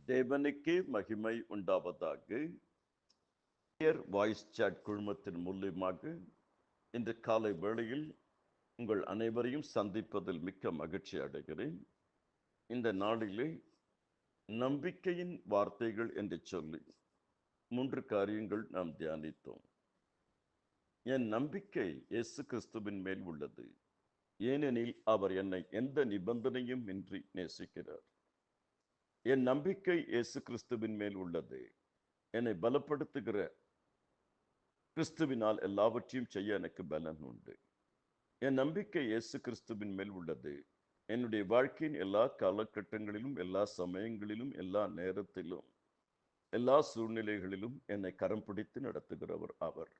தேவனுக்கே மகிமை உண்டாவதாக. வாய்ஸ் சாட் குழுமத்தின் மூலியமாக இன்று காலை வேளையில் உங்கள் அனைவரையும் சந்திப்பதில் மிக்க மகிழ்ச்சி அடைகிறேன். இந்த நாளிலே நம்பிக்கையின் வார்த்தைகள் என்று சொல்லி 3 காரியங்கள் நாம் தியானித்தோம். என் நம்பிக்கை இயேசு கிறிஸ்துவின் மேல் உள்ளது, ஏனெனில் அவர் என்னை எந்த நிபந்தனையும் இன்றி நேசிக்கிறார். என் நம்பிக்கை இயேசு கிறிஸ்துவின் மேல் உள்ளது, என்னை பலப்படுத்துகிற கிறிஸ்துவினால் எல்லாவற்றையும் செய்ய எனக்கு பலன் உண்டு. என் நம்பிக்கை இயேசு கிறிஸ்துவின் மேல் உள்ளது, என்னுடைய வாழ்க்கையின் எல்லா காலகட்டங்களிலும், எல்லா சமயங்களிலும், எல்லா நேரத்திலும், எல்லா சூழ்நிலைகளிலும் என்னை கரம் பிடித்து நடத்துகிறவர் அவர்.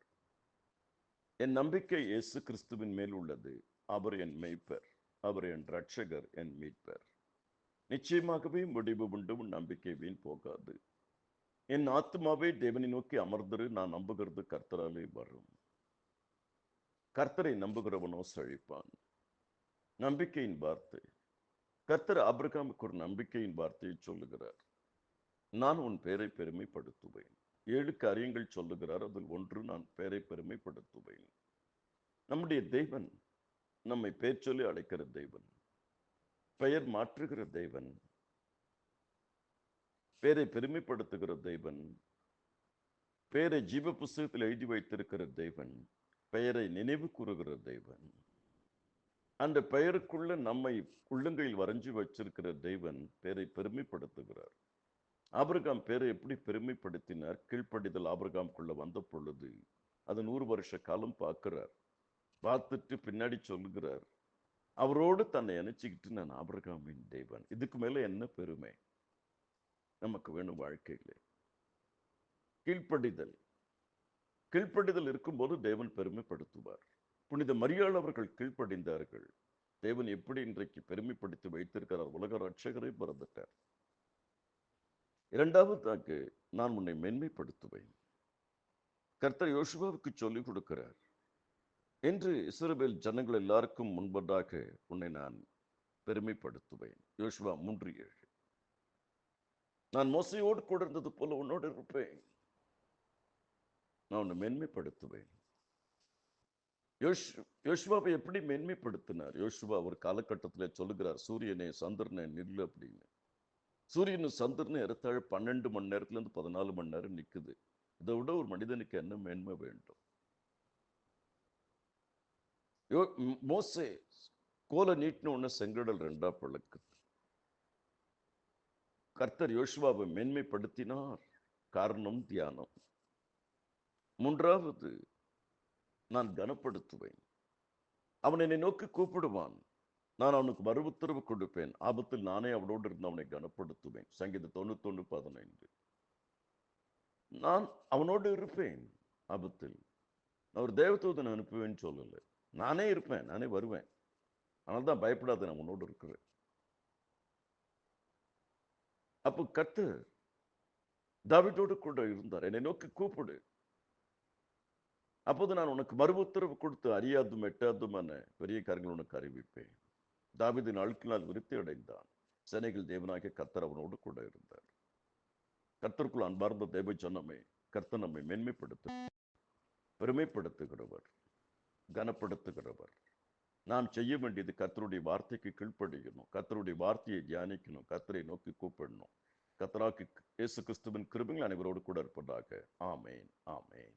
என் நம்பிக்கை இயேசு கிறிஸ்துவின் மேல் உள்ளது, அவர் என் மெய்ப்பர், அவர் என் இரட்சகர், என் மீட்பர். நிச்சயமாகவே முடிவு உண்டு, உன் நம்பிக்கை வீண் போகாது. என் ஆத்மாவே தேவனை நோக்கி அமர்ந்திரு, நான் நம்புகிறது கர்த்தராலே வரும். கர்த்தரை நம்புகிறவனோ செழிப்பான். நம்பிக்கையின் வார்த்தை. கர்த்தர் ஆபிரகாமுக்கு ஒரு நம்பிக்கையின் வார்த்தையை சொல்லுகிறார். நான் உன் பெயரை பெருமைப்படுத்துவேன். 7 காரியங்கள் சொல்லுகிறார், அதில் ஒன்று நான் பெயரை பெருமைப்படுத்துவேன். நம்முடைய தேவன் நம்மை பெயர் சொல்லி அழைக்கிற தேவன், பெயர் மாற்றுகிற தேவன், பெயரை பெருமைப்படுத்துகிற தேவன், பெயரை ஜீவ புஸ்தகத்தில் எழுதி வைத்திருக்கிற தேவன், பெயரை நினைவு கூறுகிற தேவன், அந்த பெயருக்குள்ள நம்மை உள்ளங்கையில் வரைஞ்சி வச்சிருக்கிற தேவன் பெயரை பெருமைப்படுத்துகிறார். ஆபிரகாம் பெயரை எப்படி பெருமைப்படுத்தினார்? கீழ்ப்படிதல் ஆபிரகாமுக்குள்ள வந்த பொழுது அது 100 வருஷ காலம் பார்க்கிறார். பார்த்துட்டு பின்னாடி சொல்லுகிறார், அவரோடு தன்னை இணைச்சிக்கிட்டு நான் ஆபிரகாமின் தேவன். இதுக்கு மேல என்ன பெருமை நமக்கு வேணும் வாழ்க்கையில? கீழ்ப்படிதல். கீழ்ப்படிதல் இருக்கும்போது தேவன் பெருமைப்படுத்துவார். புனித மரியாள் அவர்கள் கீழ்ப்படிந்தார்கள். தேவன் எப்படி இன்றைக்கு பெருமைப்படுத்தி வைத்திருக்கிறார்? உலக ரட்சகரை பிறந்துட்டார். 2வது, நான் உன்னை மென்மைப்படுத்துவேன். கர்த்தர் யோசுவாவுக்கு சொல்லிக் கொடுக்கிறார், என்று இஸ்ரவேல் ஜனங்கள் எல்லாருக்கும் முன்பதாக உன்னை நான் பெருமைப்படுத்துவேன். யோசுவா 3:7. நான் மோசையோடு கூட இருந்தது போல உன்னோடு இருப்பேன், நான் உன்னை மென்மைப்படுத்துவேன். யோசுவாவை எப்படி மென்மைப்படுத்தினார்? யோசுவா ஒரு காலகட்டத்தில் சொல்லுகிறார், சூரியனே சந்திரனே நில்லு அப்படின்னு. சூரியனும் சந்திரனும் ஏறத்தாழ 12 மணி நேரத்துல இருந்து 14 மணி நேரம் நிக்குது. இதை விட ஒரு மனிதனுக்கு என்ன மேன்மை வேண்டும்? மோசே கோலை நீட்டின உடனே செங்கடல் 2ஆ பிளக்குது. கர்த்தர் யோசுவாவை மேன்மைப்படுத்தினார். காரணம் தியானம். 3வது, நான் கனப்படுத்துவேன். அவன் என்னை நோக்கி கூப்பிடுவான், நான் அவனுக்கு மறு உத்தரவு கொடுப்பேன். ஆபத்தில் நானே அவனோடு இருந்து அவனை கனப்படுத்துவேன். சங்கீதம் 91:15. நான் அவனோடு இருப்பேன். ஆபத்தில் நான் ஒரு தேவதூதனை அனுப்புவேன்னு சொல்லலை, நானே இருப்பேன், நானே வருவேன். அதனால்தான் பயப்படாத, நான் உன்னோடு இருக்கிறேன். அப்போ கர்த்தர் தாவீதோடு கூட இருந்தார். என்னை நோக்கி கூப்பிடு, அப்போது நான் உனக்கு மறு உத்தரவு கொடுத்து அறியாதும் எட்டாதுமான பெரிய காரியங்கள் உனக்கு அறிவிப்பேன். தாவீது நாளுக்கு நாள் விருத்தி அடைந்தான். சேனைகள் தேவனாகிய கர்த்தர் அவனோடு கூட இருந்தார். கர்த்தருக்குள் அன்பார்ந்த தேவ ஜனமே, கர்த்தர் நம்மை மென்மைப்படுத்த பெருமைப்படுத்துகிறவர், கனப்படுத்துகிறவர். நாம் செய்ய வேண்டியது கர்த்தருடைய வார்த்தைக்கு கீழ்ப்படியணும், கர்த்தருடைய வார்த்தையை தியானிக்கணும், கர்த்தரை நோக்கி கூப்பிடணும். கர்த்தராகிய இயேசு கிறிஸ்துவின் கிருபைகள் அனைவரோடு கூட இருப்பதாக. ஆமேன், ஆமேன்.